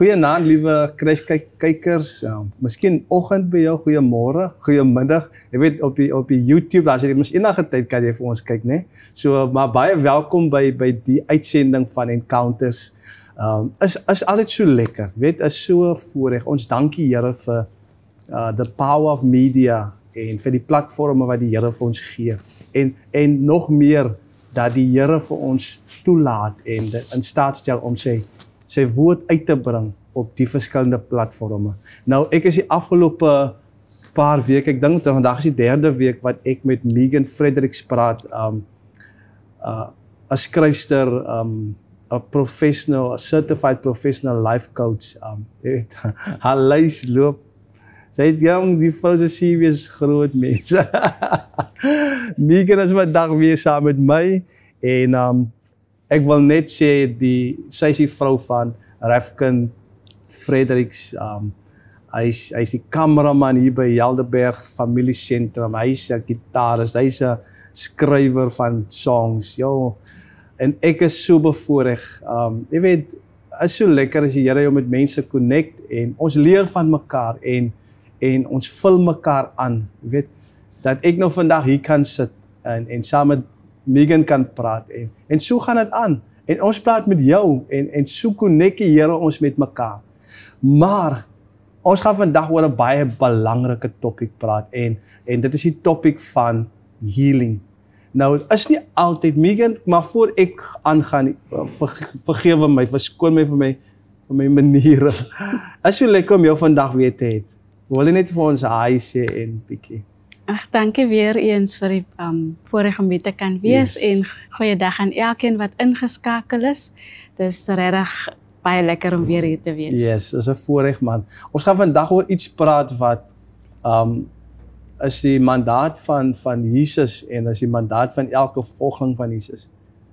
Goeienaand, liewe kijkers. Miskien oggend by jou, goeiemôre, goeiemiddag. Jy weet op die YouTube, as jy mos enige tyd kan jy vir ons kyk, né? So maar baie welkom by die uitsending van Encounters. Is altyd so lekker. Weet, is so voorreg. Ons dank die Here vir the power of media en vir die platforme wat die Here vir ons gee. En nog meer dat die Here vir ons toelaat en in staat stel om sy woord uit te bring op die verskillende platforme. Nou, ek is die afgelope paar weke, ek dink vandag is die derde week wat ek met Megan Fredericks praat, 'n skryfster, 'n certified professional life coach. Jy weet, haar lys loop. Sy het jong, die vrou se CV is groot mense. Megan is vandag weer saam met my en ek wil net sê, sy is die vrou van Refkin Fredericks. Hy is die kameraman hier by Helderberg Familiesentrum. Hy is 'n gitarist, hy is 'n skrywer van songs. Jo, en ek is so bevoorreg. Jy weet, is so lekker as die Here jou met mense connect en ons leer van mekaar en ons vul mekaar aan. Jy weet, dat ek nou vandag hier kan sit en saam met Megan kan praat en so gaan dit aan. En ons praat met jou en so connect die Here ons met mekaar. Maar ons gaan vandag oor 'n baie belangrike topik praat en dit is die topik van healing. Nou, het is nie altyd, Megan, maar voor ek aangaan, vergewe my, verskoon my vir my maniere. Is so lekker om jou vandag weer te hê. Wil jy net vir ons hi sê en bietjie? Ag, dankie weer eens vir die voorreg om hier te kan wees en goeiedag aan elkeen wat ingeskakel is. Dis regtig baie lekker om weer hier te wees. Yes, dis 'n voorreg man. Ons gaan vandag oor iets praat wat is die mandaat van Jesus en is die mandaat van elke volgeling van Jesus.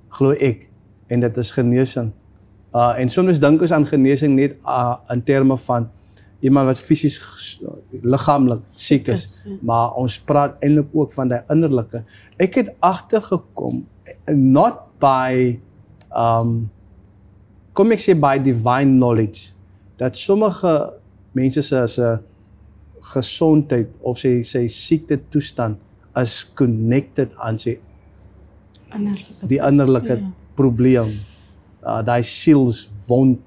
Glo ek. En dit is genesing. En soms dink ons aan genesing net in terme van iemand wat fisies, liggaamlik siek is, maar ons praat eintlik ook van die innerlike. Ek het agtergekom, not by, kom ek sê by divine knowledge, dat sommige mense se gesondheid of sy siekte toestand is connected aan die innerlike probleem, die sielswond,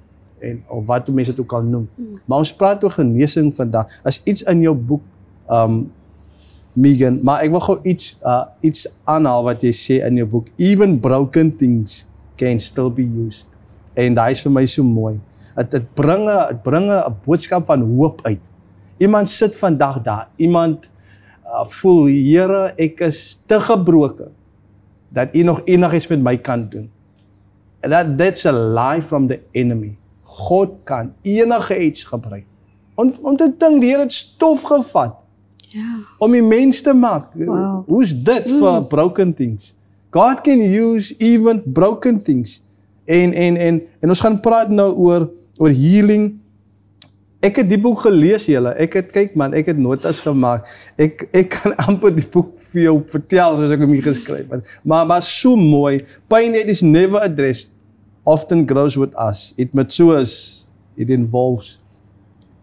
of wat mense dit ook al noem. Maar ons praat oor genesing vandag. Is iets in jou boek, Megan, maar ek wil gou iets aanhaal wat jy sê in jou boek. Even broken things can still be used. En daai is vir my so mooi. Het bring 'n boodskap van hoop uit. Iemand sit vandag daar. Iemand voel, Here, ek is te gebroken dat U nog enigiets met my kan doen. And that's a lie from the enemy. God kan enige iets gebruik. Om te dink, die Here het stof gevat om die mens te maak. Wow. Hoe's dit vir broken things? God can use even broken things. En ons gaan praat nou oor healing. Ek het die boek gelees, julle. Ek het notas gemaak. Ek kan amper die boek vir jou vertel soos ek hom hier geskryf het. Maar so mooi. Pain that is never addressed often grows with us. It matures, it evolves.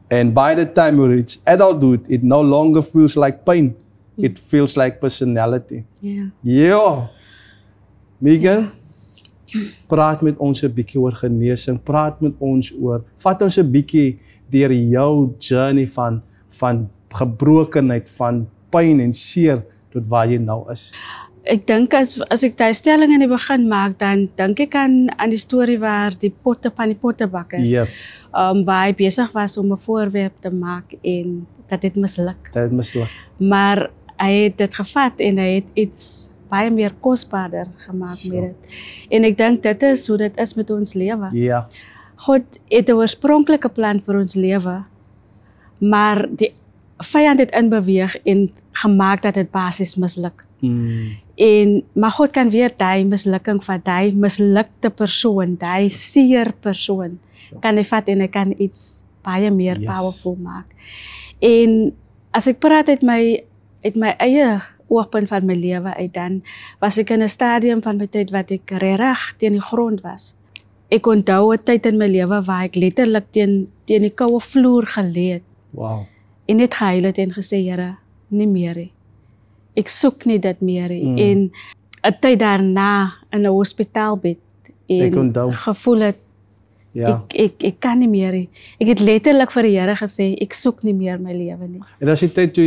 And by the time we reach adulthood, it no longer feels like pain. It feels like personality. Ja. Megan, praat met ons 'n bietjie oor genesing. Praat met ons vat ons 'n bietjie deur jou journey van gebrokenheid, van pyn en seer tot waar jy nou is. Ek dink as ek die stelling in die begin maak, dan dink ek aan die storie waar die pottebakker, waar hy besig was om 'n voorwerp te maak en dat dit misluk. Maar hy het dit gevat en hy het iets baie meer kosbaarder gemaak met dit. En ek dink dit is hoe dit is met ons lewe. God het 'n oorspronklike plan vir ons lewe, maar die vyand het inbeweeg en gemaak dat dit basies misluk. Maar God kan weer die mislukking van die mislukte persoon, die seer persoon, kan hy vat en hy kan iets baie meer powerful maak. En as ek praat uit my eie oogpunt van my lewe uit, dan was ek in 'n stadium van my tyd wat ek regtig teen die grond was. ek onthou 'n tyd in my lewe waar ek letterlik teen die koue vloer gelê het. Wow. En net gehuil het en gesê, Here, nie meer nie. Ek soek nie dit meer nie. En 'n tyd daarna in 'n hospitaalbed en gevoel het, ja. ek kan nie meer nie. Ek het letterlik vir die Here gesê, ek soek nie meer my lewe nie. En as die tyd toe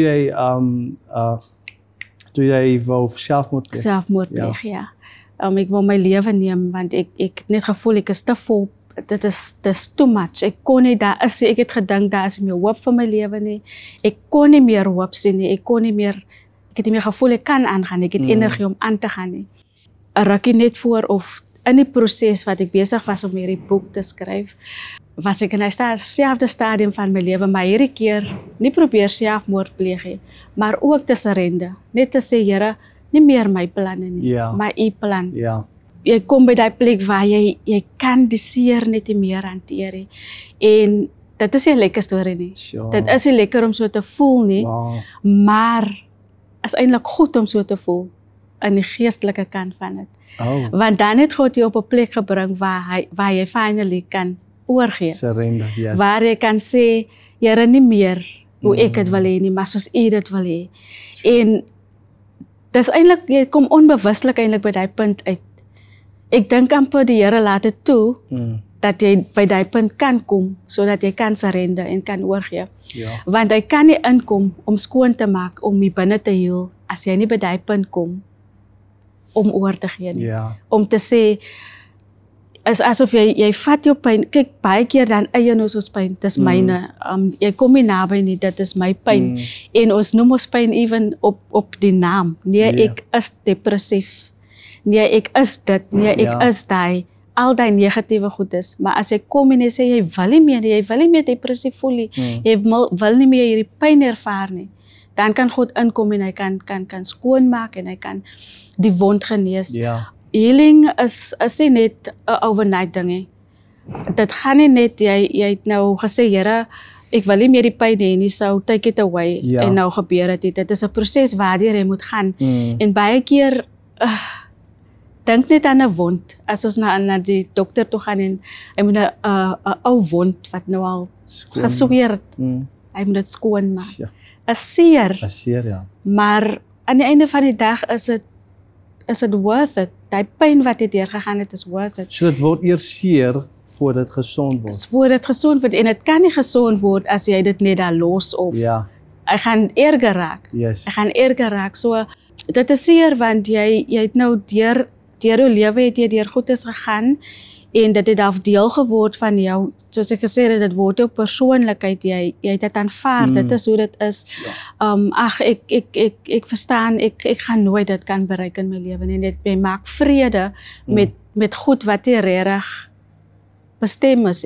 jy wou selfmoord pleeg? Selfmoord pleeg, ja. Ek wou my lewe neem, want ek het net gevoel, ek is te vol, dit is too much. Ek kon nie, ek het gedink, daar is nie meer hoop vir my lewe nie. Ek kon nie meer hoop sien nie, ek het nie meer gevoel, ek kan aangaan, ek het energie om aan te gaan nie. 'n rukkie net voor of in die proses wat ek besig was om hierdie boek te skryf, was ek in 'n selfde stadium van my lewe, maar hierdie keer nie probeer selfmoord pleeg nie, maar ook te surrender, net te sê, Here, nie meer my planne nie, maar U plan. Ja. Jy kom by daai plek waar jy kan die seer net nie meer hanteer nie. En dit is nie 'n lekker storie nie. Sure. Dit is nie lekker om so te voel nie, maar is eintlik goed om so te voel in die geestelike kant van dit. Want dan het God jou op 'n plek gebring waar jy finally kan oorgee. Surrender, yes. Waar jy kan sê, Here, nie meer hoe ek dit wil hê nie, maar soos U dit wil hê. En dis eintlik, jy kom onbewuslik eintlik by daai punt uit. Ek dink amper die Here laat dit toe, dat jy by daai punt kan kom, sodat jy kan surrender en kan oorgee. Ja. Want hy kan nie inkom om skoon te maak, om die binne te heel, as jy nie by daai punt kom, om oor te gee nie. Ja. Om te sê, is asof jy vat jou pyn, kyk, baie keer dan eie ons ons pyn, dis myne, jy kom nie naby nie, dit is my pyn, en ons noem ons pyn even op die naam, nee, ek is depressief, nee, ek is dit, nee, ek is daai, al die negatiewe goed is, maar as jy kom en jy sê, jy wil nie meer depressief voel nie, jy wil nie meer hierdie pyn ervaar nie, dan kan God inkom en hy kan skoonmaak en hy kan die wond genees. Ja. Healing is nie net 'n overnight ding nie. Dit gaan nie net, jy het nou gesê, Here, ek wil nie meer die pyn hê nie, so take it away, en nou gebeur dit. Dit is 'n proses waardeur jy moet gaan. En baie keer, dink net aan 'n wond, as ons na die dokter toe gaan en hy moet 'n ou wond wat nou al gesweer het, hy moet dit skoon maak. 'n seer, ja. Maar aan die einde van die dag is it worth it. Die pyn wat jy deurgegaan het is worth it. So dit word eers seer voordat dit gesond word. Voordat dit gesond word, en dit kan nie gesond word as jy dit net daar los of hy gaan erger raak. Yes. Hy gaan erger raak. So dit is seer want jy het nou deur jou lewe het jy deur goedes gegaan en dit het half deel geword van jou, soos ek gesê het, dit word jou persoonlikheid, jy het dit aanvaar, dit is hoe dit is. Ek verstaan, ek gaan nooit dit kan bereik in my lewe nie, en dit maak vrede met goed wat jy regtig bestem is.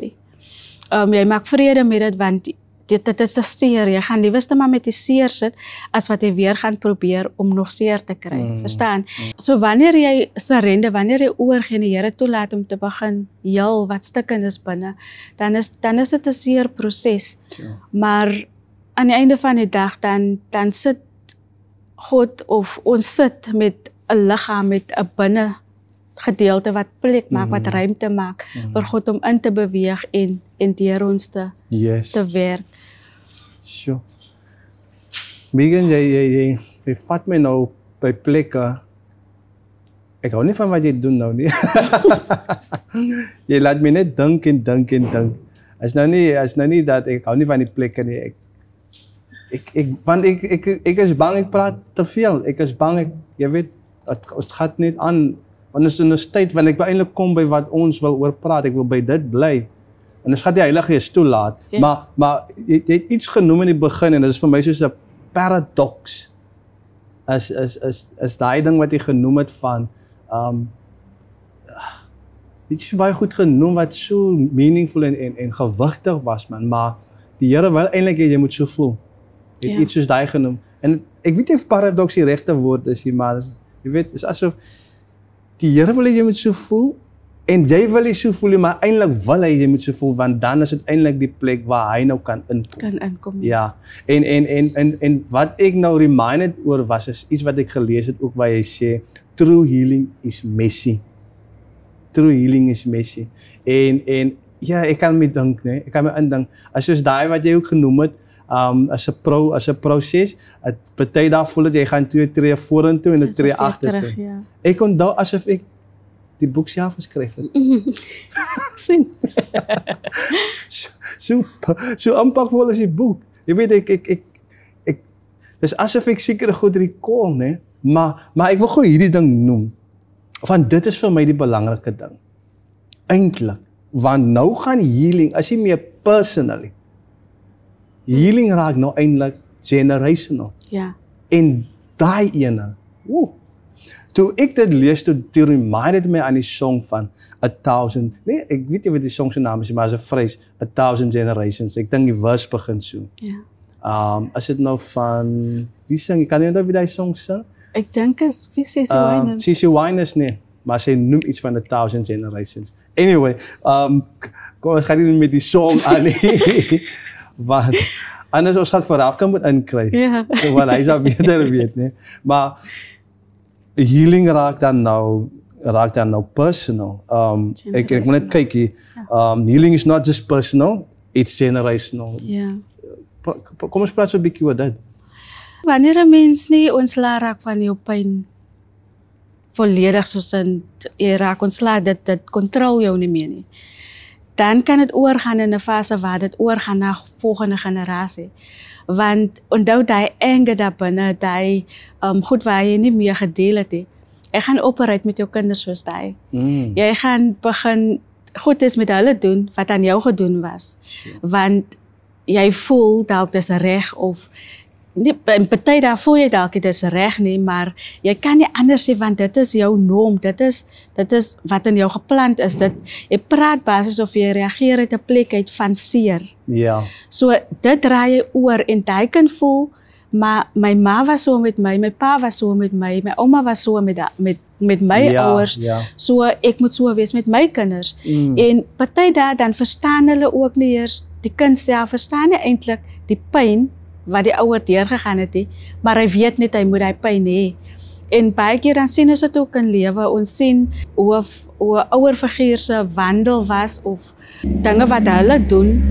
Jy maak vrede met dit, want dit is 'n seer, jy gaan liewerste maar met die seer sit, as wat jy weer gaan probeer om nog seer te kry, verstaan? So wanneer jy surrender, wanneer jy oorgee en die Here toelaat om te begin heel wat stikkend is binne, dan is dit 'n seer proses, maar aan die einde van die dag, dan sit God, of ons sit met 'n liggaam, met 'n binne gedeelte wat plek maak, wat ruimte maak, vir God om in te beweeg en deur ons te werk. Sure. Megan, jy vat my nou by plekke, ek hou nie van wat jy doen nou nie. Jy laat my net dink en dink en dink. As nou nie dat ek hou nie van die plekke nie, want ek is bang, ek praat te veel, ek is bang, jy weet, het gaat net aan, want is in 'n tyd, want ek wil eintlik kom by wat ons wil oor praat, ek wil by dit bly, en ons gaat die Heilige Gees toelaat, maar jy het iets genoem in die begin, en dit is vir my soos 'n paradox, is daai ding wat jy genoem het van, dit is baie goed genoem, wat so meaningful en gewigtig was, man, maar die Here wil eintlik jy moet so voel, jy het iets soos daai genoem, en ek weet nie of paradox die regte woord is, maar jy weet, is asof die Here wil jy moet so voel, en jy wil jy so voel, maar eintlik wil jy moet so voel, want dan is dit eintlik die plek waar hy nou kan inkom. Ja, en wat ek nou reminded oor was, is iets wat ek gelees het, ook waar jy sê, true healing is messy. true healing is messy. En ja, ek kan my dink, nee, ek kan my indink, as soos daai wat jy ook genoem het, as 'n proses, party daar voel dat jy gaan 2 tree vorentoe en 'n tree agtertoe. Ja. Ek onthou asof ek die boek self geskryf het. Sien. so amper vol is die boek. Jy weet ek dis asof ek sekere goed recall, né? Maar ek wil gou hierdie ding noem. Want dit is vir my die belangrike ding. Eintlik, want nou gaan healing, as jy meer personally. Healing raak nou eintlik generational. Ja. En daai ene. Toe ek dit lees, toe reminded my aan die song van 1000. Nee, ek weet nie wat die song se naam is, maar as 'n phrase, 1000 generations. Ek dink die vers begin so. Ja. Is dit nou van wie sing? Ek kan nie onthou wie daai song sing. Ek dink is wie sê so wyne. Cece Winans nee, maar sy noem iets van 1000 generations. Anyway, kom ons gaan nie met die song aan nie. Want anders ons gaan vooraf kan moet inkry. Ja. So wat hy sal beter weet, nee. Maar healing raak dan nou personal. Ek moet net kyk hier. Healing is not just personal, it's generational. Ja. Kom ons praat so 'n bietjie oor dit. Wanneer 'n mens nie ontslae raak van jou pyn volledig soos jy raak ontslae, dit kontrol jou nie meer nie. Dan kan dit oorgaan in 'n fase waar dit oorgaan na volgende generasie. Want onthou daai anger daar binne, daai goed waar jy nie meer gedeel het nie. Jy gaan operate met jou kinders soos daai. Jy gaan begin goedes met hulle doen wat aan jou gedoen was. Want jy voel dalk dis reg of nie, in party daar voel jy dalk dit is reg nie, maar jy kan nie anders sê want dit is jou norm, dit is wat in jou geplant is. Jy praat basies of jy reageer uit 'n plek uit van seer. Ja. So dit draai jy oor en jy kan voel, maar my ma was so met my, my pa was so met my ouma was so met my ouers, so ek moet so wees met my kinders. En party daar dan verstaan hulle ook nie eers, die kind self verstaan nie eintlik die pyn wat die ouer deurgegaan het nie, maar hy weet net hy moet hy pyn hê. En baie keer dan sien ons dit ook in lewe, ons sien hoe 'n ouer figuur se wandel was of dinge wat hulle doen,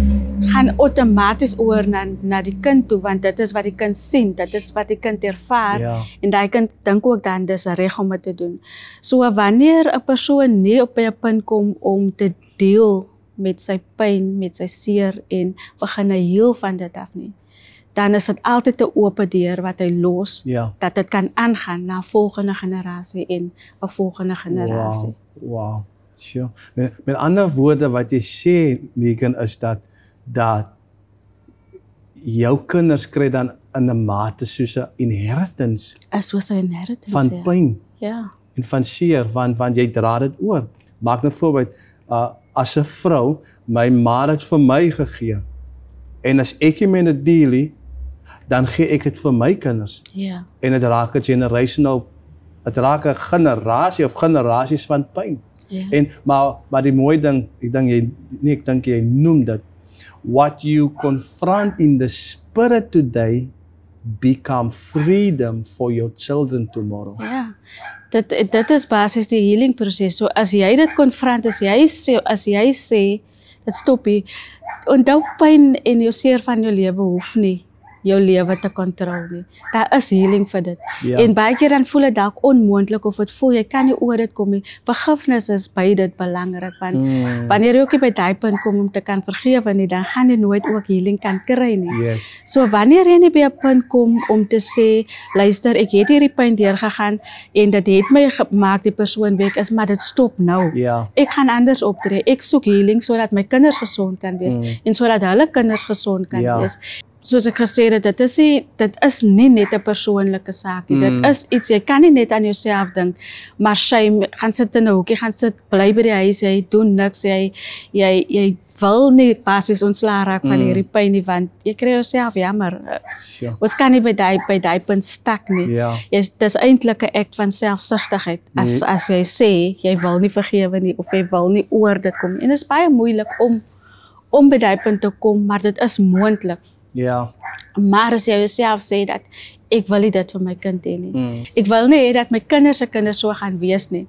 gaan outomaties oor na die kind toe, want dit is wat die kind sien, dit is wat die kind ervaar, en die kind dink ook dan dis reg om dit te doen. So wanneer 'n persoon nie op 'n punt kom om te deel met sy pyn, met sy seer en begin heal van dit af nie, dan is dit altyd 'n oop deur wat hy los, dat dit kan aangaan na volgende generasie en 'n volgende generasie. Wow. Sure. Met ander woorde wat jy sê, Megan, is dat jou kinders kry dan in 'n mate soos 'n inheritance. Soos 'n inheritance van pyn. Ja. En van seer, want jy dra dit oor. Maak nou voorbeeld, as 'n vrou, my ma het vir my gegee. En as ek nie met dit deel nie, dan gee ek dit vir my kinders. Ja. En dit raak 'n generational, dit raak 'n generasie of generasies van pyn. En maar die mooi ding, ek dink jy noem dit, what you confront in the spirit today become freedom for your children tomorrow. Ja. Dit is basies die healing proses. So as jy dit konfront, as jy sê dit stop hier, onthou pyn en jou seer van jou lewe hoef nie jou lewe te kontrol nie. Daar is healing vir dit. En baie keer dan voel dit dalk onmoontlik of dit voel jy kan nie oor dit kom nie. Vergifnis is by dit belangrik, want wanneer jy ook by daai punt kom om te kan vergewe nie, dan gaan jy nooit ook healing kan kry nie. So wanneer jy nie by 'n punt kom om te sê, luister, ek het hierdie pyn deurgegaan en dit het my gemaak die persoon wie ek is, maar dit stop nou. Ek gaan anders optree. Ek soek healing sodat my kinders gesond kan wees en sodat hulle kinders gesond kan wees. Soos ek gesê het, dit is nie net 'n persoonlike saak nie. Dit is iets, jy kan nie net aan jouself dink, maar shame, gaan sit in 'n hoekie, gaan sit, bly by die huis, jy doen niks, jy wil nie basies ontslae raak van hierdie pyn nie, want jy kry jouself jammer. Ons kan nie by daai punt stak nie. Dis eintlik 'n act van selfsugtigheid, as jy sê, jy wil nie vergewe nie, of jy wil nie oor dit kom. En dit is baie moeilik om by daai punt te kom, maar dit is moontlik. Maar as jy jouself sê dat ek wil nie dit vir my kind hê nie. Ek wil nie hê dat my kinders se kinders so gaan wees nie.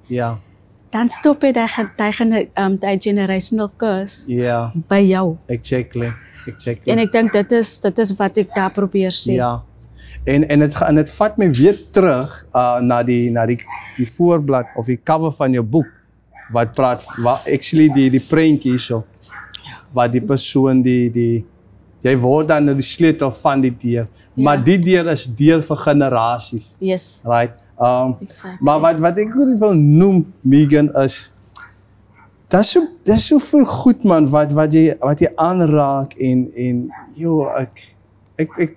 dan stop jy die generational curse Ja, by jou. exactly. En ek dink dit is wat ek daar probeer sê. Ja. En het vat my weer terug na die voorblad of die cover van jou boek wat praat actually die prentjie hierso. Wat die persoon jy word dan die sleutel van die deur. Maar die deur is deur vir generasies. Yes. Right? Exactly. Maar wat ek ook wil noem, Megan, is dis soveel goed man wat jy aanraak en joh, ek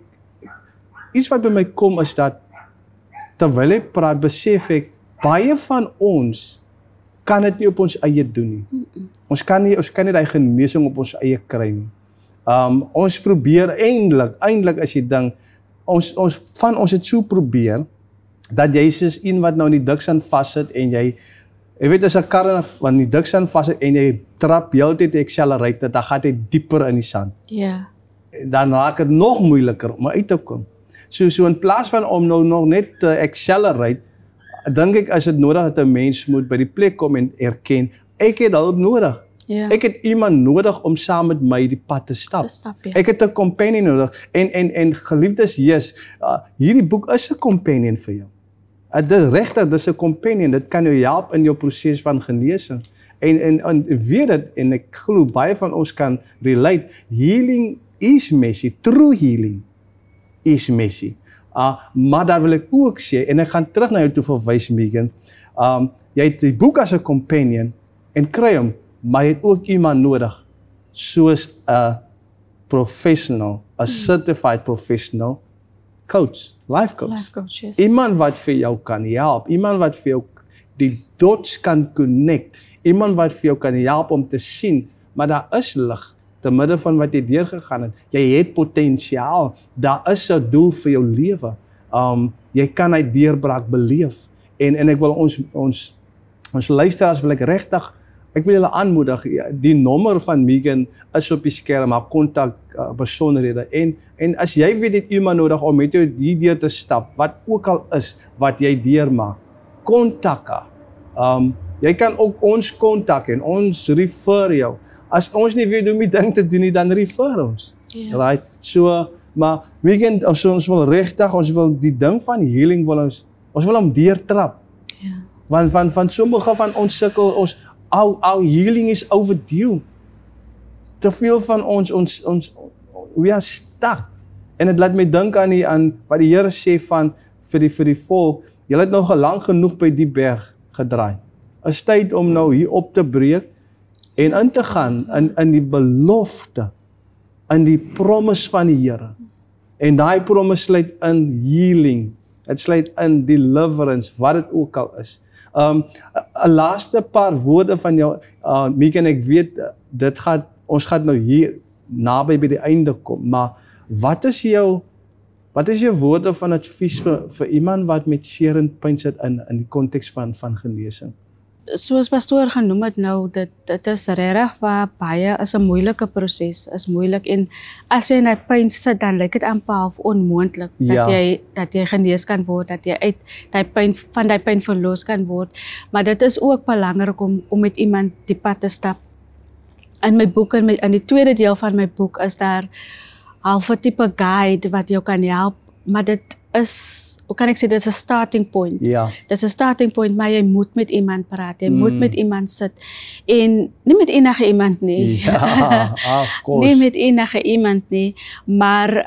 iets wat by my kom is dat terwyl ek praat, besef ek baie van ons kan dit nie op ons eie doen nie. Ons kan nie die genesing op ons eie kry nie. Ons probeer eintlik as jy dink, ons het so probeer dat jy is een wat nou in die diksand vassit en jy weet as 'n kar van die diksand vassit en jy trap heeltyd die accelerator, dan gaan jy dieper in die sand. Ja. Dan raak dit nog moeiliker om uit te kom. So in plaas van om nou nog net te accelerate, dink ek is dit nodig dat 'n mens moet by die plek kom en erken, ek het hulp nodig. Ja. Ek het iemand nodig om saam met my die pad te stap. Ja. Ek het 'n companion nodig. En geliefdes, hierdie boek is 'n companion vir jou. Dit is regtig, dis 'n companion. Dit kan jou help in jou proses van genesing. En weet dit, en ek glo baie van ons kan relate, healing is messy. True healing is messy. Maar daar wil ek ook sê, en ek gaan terug na jou toe verwys, Megan, jy het die boek as 'n companion en kry hom, maar jy het ook iemand nodig soos 'n professional, 'n certified professional coach, life coach. Life coach, yes. Iemand wat vir jou kan help, iemand wat vir jou die dots kan connect, iemand wat vir jou kan help om te sien, maar daar is lig te midde van wat jy deurgegaan het. Jy het potensiaal, daar is 'n doel vir jou lewe. Jy kan hy deurbraak beleef. En ek wil ons luisteraars wil ek regtig, ek wil julle aanmoedig, die nommer van Megan is op die skerm, haar kontak besonderhede. En as jy weet jy het iemand nodig om met jou hierdeur te stap, wat ook al is wat jy deurmaak, kontak haar. Jy kan ook ons kontak en ons refer jou. As ons nie weet hoe om die ding te doen nie, dan refer ons. Ja. Right? So, maar Megan, ons wil regtig, ons wil die ding van healing ons wil hom deurtrap. Ja. Want van sommige van ons sukkel, our healing is overdue. Te veel van ons we are stuck. En dit laat my dink aan wat die Here sê van vir die volk, julle het nou lank genoeg by die berg gedraai. Is tyd om nou hier op te breek en in te gaan in die belofte, in die promise van die Here. En daai promise sluit in healing. Dit sluit in deliverance, wat dit ook al is. 'n laaste paar woorde van jou, Megan, ek weet ons gaan nou hier naby by die einde kom, maar wat is jou woorde van advies vir iemand wat met seer en pyn sit in die konteks van genesing? Soos pastoor genoem het nou, dit is regtig waar baie is 'n moeilike proses, is moeilik, en as jy in die pyn sit, dan lyk dit amper half onmoontlik dat jy genees kan word, dat jy uit die pyn verlos kan word, maar dit is ook belangrik om met iemand die pad te stap. In my boek, in die tweede deel van my boek, is daar half 'n tipe guide wat jou kan help, maar dit is, hoe kan ek sê, dit is 'n starting point. Ja. Dit is 'n starting point, maar jy moet met iemand praat, jy moet met iemand sit, en nie met enige iemand nie. Ja, of course. Nie met enige iemand nie, maar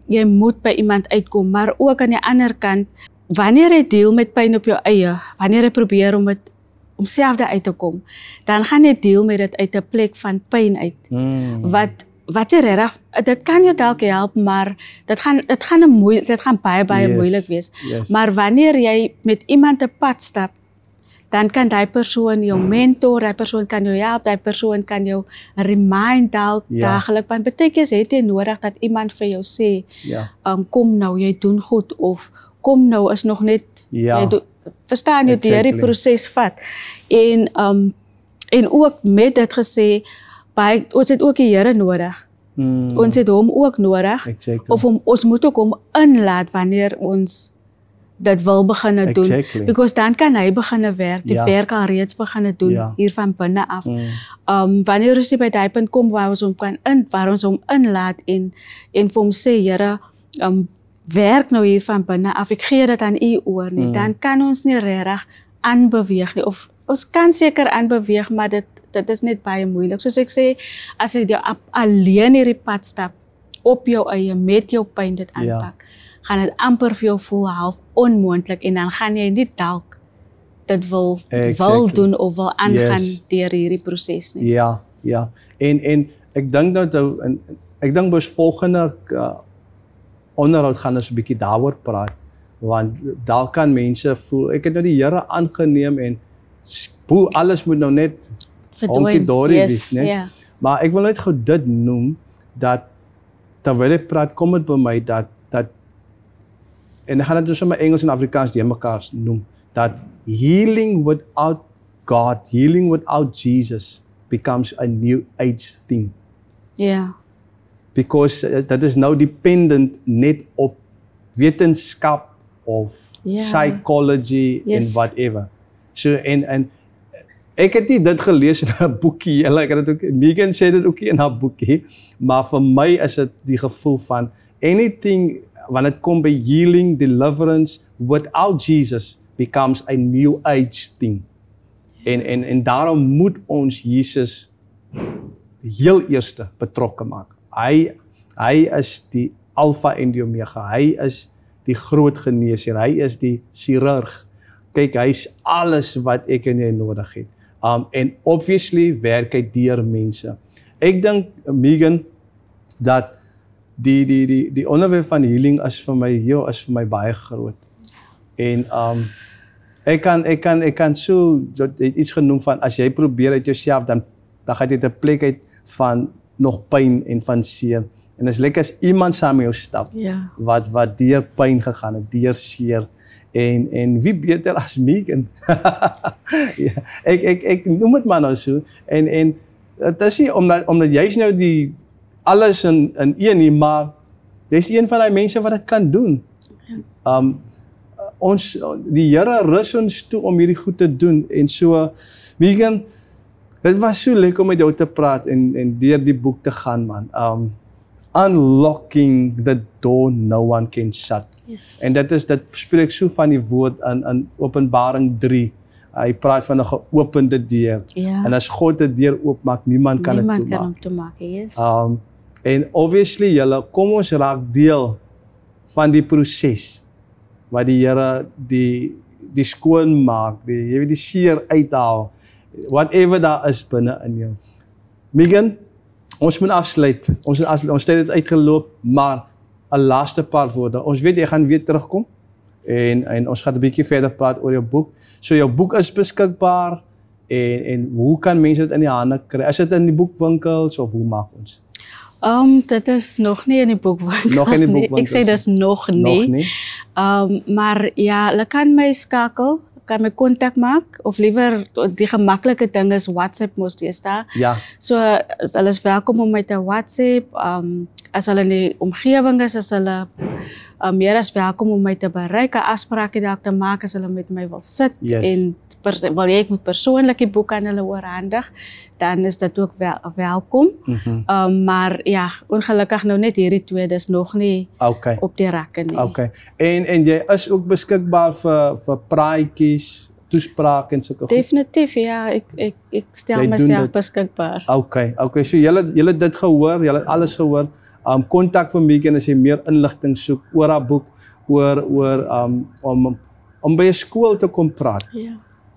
jy moet by iemand uitkom, maar ook aan die ander kant, wanneer jy deel met pyn op jou eie, wanneer jy probeer om self daar uit te kom, dan gaan jy deel met dit uit 'n plek van pyn uit, wat jy regtig, dit kan jou dalk help, maar dit gaan baie moeilik wees. Yes. Maar wanneer jy met iemand 'n pad stap, dan kan die persoon jou mentor, die persoon kan jou help, die persoon kan jou remind dagelijks, want baie keer het jy nodig dat iemand vir jou sê, kom nou, jy doen goed, of kom nou, is nog net, verstaan jy, deur die proses vat. En ook met dit gesê, ons het ook die Here nodig. Ons het hom ook nodig, of ons moet ook hom inlaat wanneer ons dit wil beginne doen. Exactly. Because dan kan hy beginne werk, die Ja. werk al reeds beginne doen, Ja. hier van binne af. Wanneer ons by die punt kom waar ons hom inlaat en vir hom sê, Here, werk nou hier van binne af, ek gee dit aan u oor nie, dan kan ons nie regtig aanbeweeg nie, of ons kan seker aanbeweeg, maar dit is net baie moeilik. Soos ek sê, as jy alleen hierdie pad stap, op jou eie, met jou pyn dit aanpak, gaan dit amper vir jou voel half onmoontlik, en dan gaan jy nie dalk dit wil doen of wil aangaan deur hierdie proses nie. Ja, en ek dink nou, ek dink ons volgende onderhoud gaan ons 'n bietjie daaroor praat, want daar kan mense voel, ek het nou die Here aangeneem en alles moet nou net honkie-dorie wees, né? Yeah. Maar ek wil net gou dit noem, dat terwyl ek praat, kom dit by my dat en ek gaan dit sommer Engels en Afrikaans die mekaar noem, dat healing without God, healing without Jesus becomes a new age thing. Yeah. Because dat is nou dependent net op wetenskap of psychology en whatever. So en ek het nie dit gelees in 'n boekie, ek het dit ook, Megan sê dit ook in haar boekie, maar vir my is dit die gevoel van anything wanneer dit kom by healing, deliverance without Jesus becomes a new age thing. En daarom moet ons Jesus heel eerste betrokke maak. Hy is die alfa en die omega. Hy is die groot geneesheer. Hy is die chirurg. Kyk, hy is alles wat ek en jy nodig het. En obviously werk hy deur mense. Ek dink, Megan, dat die onderwerp van healing is vir my baie groot. En ek kan so iets genoem van as jy probeer uit jouself, dan gaan jy 'n plek uit van nog pyn en van seer. En is lekker as iemand saam met jou stap, wat deur pyn gegaan het, deur seer. En wie beter as Megan? Ek noem dit maar nou so. En dit is nie omdat jy's nou die alles in een nie, maar jy's een van die mense wat dit kan doen. Die Here rus ons toe om hierdie goed te doen. En so, Megan, dit was so lekker om met jou te praat en deur die boek te gaan, man. Unlocking the door no one can shut. Yes. En dit spreek so van die woord in Openbaring 3. Hy praat van 'n geopende deur. En as God 'n deur oopmaak, niemand kan dit toemaak. Niemand kan hom toemaak, yes. En obviously, kom ons raak deel van die proses wat die Here die skoon maak, die seer uithaal, whatever daar is binne in jou. Megan, ons moet afsluit. Ons tyd het uitgeloop, maar 'n laaste paar woorde. Ons weet jy gaan weer terugkom en ons gaan 'n bietjie verder praat oor jou boek. So jou boek is beskikbaar en hoe kan mense dit in die hande kry? Is dit in die boekwinkels of hoe maak ons? Dit is nog nie in die boekwinkels. Nog in die boekwinkels. Ek sê dis nog nie. Maar ja, hulle kan my skakel, kan my kontak maak, of liewer die gemaklike ding is WhatsApp mos deesdae. Ja. So hulle is welkom om my te WhatsApp. As hulle in die omgewing is hulle meer as welkom om my te bereik, 'n afspraak dalk te maak as hulle met my wil sit en wil jy ek moet persoonlik die boek aan hulle oorhandig, dan is dit ook welkom. Maar ja, ongelukkig nou net hierdie twee, dis nog nie op die rakke nie. Okay. En jy is ook beskikbaar vir praatjies, toespraak en sulke goed? Definitief, ja, ek stel myself beskikbaar. Okay, so julle dit gehoor, julle alles gehoor. Kontak vir Megan as jy meer inligting soek oor haar boek, om by 'n skool te kom praat.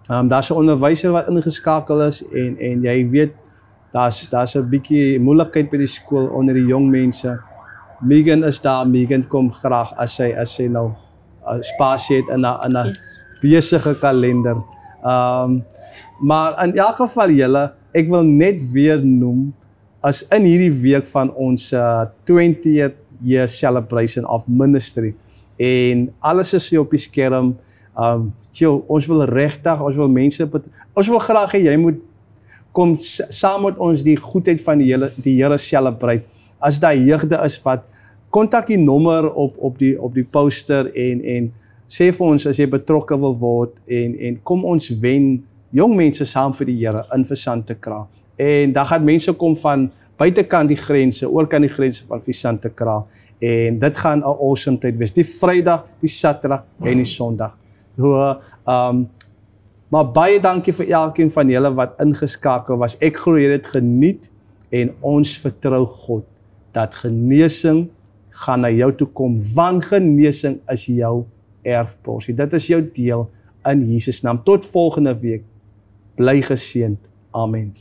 Daar's 'n onderwyser wat ingeskakel is en jy weet daar's 'n bietjie moeilikheid by die skool onder die jong mense. Megan is daar, Megan kom graag as sy nou spasie het in 'n besige kalender. Maar in elk geval julle, ek wil net weer noem as in hierdie week van ons 20th year celebration of ministry en alles is hier op die skerm. Ons wil regtig, ons wil graag hê jy moet kom saam met ons die goedheid van die Here celebrate. As daar jeugde is wat kontak die nommer op die poster en sê vir ons as jy betrokke wil word en kom ons wen jong mense saam vir die Here in vir Santa Clara. En dan gaan mense kom van buitekant die grense, oorkant die grense van Santa Clara. En dit gaan 'n awesome tyd wees. Die Vrydag, die Saterdag en die Sondag. So, maar baie dankie vir elkeen van julle wat ingeskakel was. Ek glo julle het geniet en ons vertrou God dat genesing gaan na jou toe kom, want genesing is jou erfporsie. Dit is jou deel in Jesus naam. Tot volgende week. Bly geseënd. Amen.